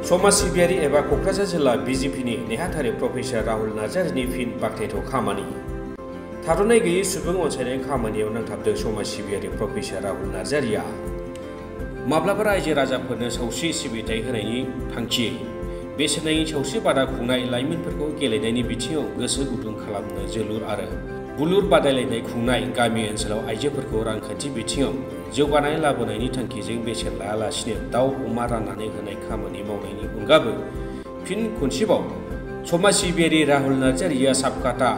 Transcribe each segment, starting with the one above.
समाज सिबियारि एबा क'क्राझार जिल्ला बिजेपिनि नेहाथारि प्रफेसार राहुल नार्जारिनि फिन बाख्नायथाव खामानि थाद'नाय गैयै सुबुं अनसायनाय खामानियाव नांथाबदों समाज सिबियारि प्रफेसार राहुल नार्जारिया माब्लाबा रायजो राजाफोरनो सावस्रि सिबिथाय होनायनि थांखियै बेसेन नाङि सावस्रि बादा खुंनाय लाइमोनफोरखौ गेलेनायनि बिथिङाव गोसो गुदुं खालामनो जोलुर आरो बुलुर बादायलायनाय खुंनाय गामि ओनसोलाव आइजोफोरखौ रांखान्थि बिथिङाव जौगानाय लाबोनायनि थांखिजों बेसेन लायालासिनो दाउ अमा राननानै होनाय खामानि मावनायनि अनगाबो फिन खनसेबाव समाज सिबियारि राहुल नार्जारिया साबकाटा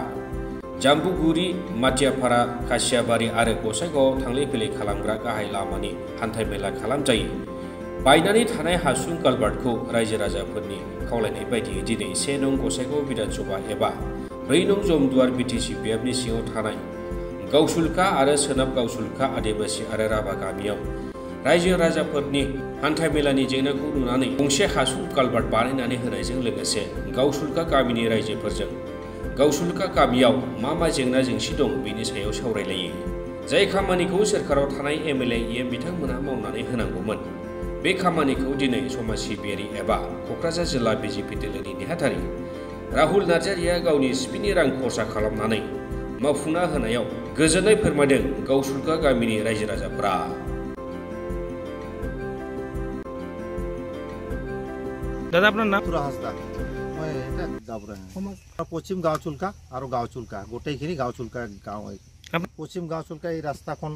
जाम्बुगुरि माथियापारा खासियाबारि आरो गसाइगावआव थांलाय फैलाय खालामग्रा गाहाय लामानि हान्थामेला खालामजायो बायनानै थानाय हासुं कालभार्टखौ रायजो राजाफोरनि खावलायनाय बायदियै दिनै 1 नं गसाइगाव विधानसभा एबा 4 नं जमदुवार बिटिसि बियाबनि सिङाव थानाय गावसुलका आरो सोनाब गावसुलका आदिबासी आरो राभा गामियाव रायजो राजाफोरनि हान्थामेलानि जेंनाखौ नुनानै गंसे हासुं कालभार्ट बानायनानै होनायजों लोगोसे गावसुलका गामिनि रायजोफोरजों गावसुलका गामियाव मा जेंना जेंसि दं बेनि सायाव सावरायलायो जाय खामानिखौ सोरखाराव थानाय एमएलए एम बिथांमोनहा मावनानै होनांगौमोन बे खामानिखौ दिनै समाज सिबियारि एबा क'क्राझार जिल्ला बिजेपि दोलोनि नेहाथारि राहुल नार्जारिया गावनि सिपिनि रां खरसा खालामनानै मावफुंना होनायाव गोजोननाय फोरमायदों गावसुलका गामिनि रायजो राजाफोरा। दादा अपना नाम पश्चिम गावचुलका और गावचुलका गोटेखिनि गावचुलका गाँव पश्चिम गावचुलका এই রাস্তাখন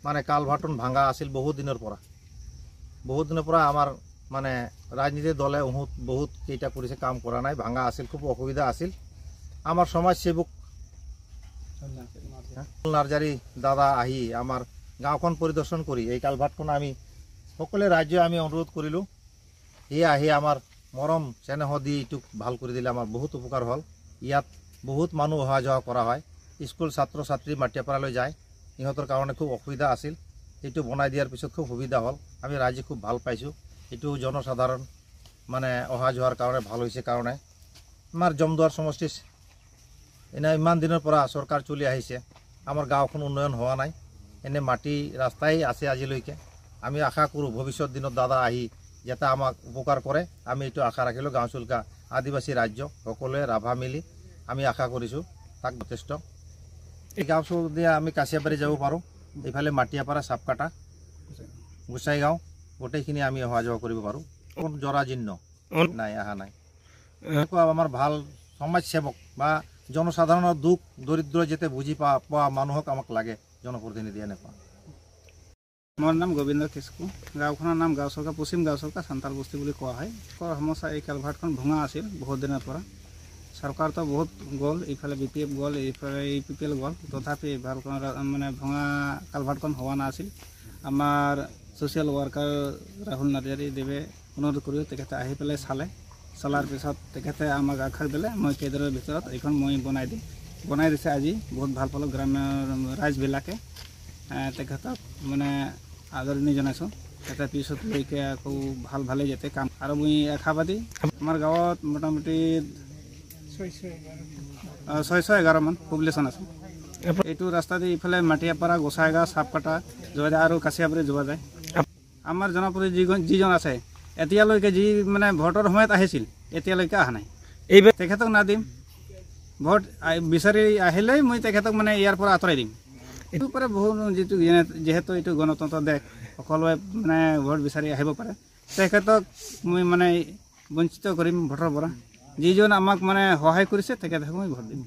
মানে কালভাৰ্টন ভাঙা আছিল বহুত দিনৰ পৰা আমাৰ মানে ৰাজনীতি দলে বহুত কেইটা কৰিছে কাম কৰা নাই ভাঙা আছিল খুব অসুবিধা আছিল আমাৰ সমাজ সেৱক নাৰ্জাৰী দাদা আহি আমাৰ গাঁওখন পৰিদৰ্শন কৰি এই কালভাৰ্টখন আমি সকলে ৰাজ্য আমি অনুৰোধ কৰিলো এই আহি আমাৰ মৰম চেনেহ দি ইটুক ভাল কৰি দিলে আমাৰ বহুত উপকাৰ হল ইয়াত বহুত মানুহ অহা যোৱা কৰা হয় স্কুল ছাত্ৰ ছাত্ৰী মাটিয়াপাৰালৈ যায় ইহঁতৰ কাৰণে খুব অসুবিধা আছিল এইটো বনাই দিয়াৰ পিছত খুব সুবিধা হল আমি ৰাজ্য খুব ভাল পাইছো এইটো জনসাধাৰণ মানে অহা যোৱাৰ কাৰণে ভাল হৈছে কাৰণে আমাৰ জমদুৱাৰ সমষ্টি এনে ইমান দিনৰ পৰা চৰকাৰ চলি আহিছে আমাৰ গাঁওখন উন্নয়ন হোৱা নাই এনে মাটি ৰাস্তাই আছে আজিলৈকে আমি আশা কৰো ভৱিষ্যত দিনত দাদা আহি যাতে আমাক উপকাৰ কৰে আমি এইটো আশা ৰাখিলো গাঁওচুলকা আদিবাসী ৰাজ্য সকলোৱে ৰাভা মিলি আমি আশা কৰিছো তাক যথেষ্ট এই গাঁওচুল দিয়া আমি কাছিয়াবাৰী যাব পাৰো এইফালে মাটিয়াপাৰা সাবকাটা গোসাইগাঁও গোটেইখিনি আমি অহা যোৱা কৰিব পাৰো কোন জৰাজীৰ্ণ নাই আহা নাই আমাৰ ভাল সমাজ সেৱক বা জনসাধাৰণৰ দুখ দৰিদ্ৰ যেতে বুজি পোৱা মানুহক আমাক লাগে জনপ্ৰতিনিধি এনেকুৱা। মোৰ নাম গোবিন্দ কিস্কু গাঁওখনৰ নাম গাঁওচুলকা পশ্চিম গাঁওচুলকা সান্তাল বস্তি বুলি কোৱা হয় সমস্যা এই কালভাৰ্টখন ভঙা আছিল বহুত দিনৰ পৰা চৰকাৰতো বহুত গ'ল ইফালে বিপিএফ গ'ল ইফালে ইপিপিএল গ'ল তথাপি ভালখন মানে ভঙা কালভাৰ্টখন হোৱা নাছিল আমাৰ ছ'চিয়েল ৱাৰ্কাৰ ৰাহুল নাৰ্জাৰী দেৱে অনুৰোধ কৰিও তেখেতে আহি পেলাই চলাৰ পিছত তেখেতে আমাক আশ্বাস দিলে মই কেইদিনৰ ভিতৰত এইখন মই বনাই দিছে আজি বহুত ভাল পালোঁ গ্ৰাম্য ৰাইজবিলাকে তেখেতক মানে আদৰণি জনাইছোঁ এটা পিছতলৈকে আকৌ ভালেই যাতে কাম আৰু মই আশাবাদী আমাৰ গাঁৱত মোটামুটি 611 মান পপুলেশ্যন আছে এইটো ৰাস্তা দি ইফালে মাটিয়াপাৰা গোসাইগাঁও সাবকাটা যোৱা যায় আৰু কাছিয়াবাৰী যোৱা যায় আমাৰ জনপ্ৰতিনিধি যিজন আছে এতিয়ালৈকে যি মানে ভোটৰ সময়ত আহিছিল এতিয়ালৈকে অহা নাই এইবাৰ তেখেতক নাদিম ভোট বিচাৰি আহিলেই মই তেখেতক মানে ইয়াৰ পৰা আঁতৰাই দিম এইটো পৰা বহুত যিহেতু এইটো গণতন্ত্ৰ দেশ সকলোৱে মানে ভোট বিচাৰি আহিব পাৰে তেখেতক মই মানে বঞ্চিত কৰিম ভোটৰ পৰা যিজন আমাক মানে সহায় কৰিছে তেখেতক মই ভোট দিম।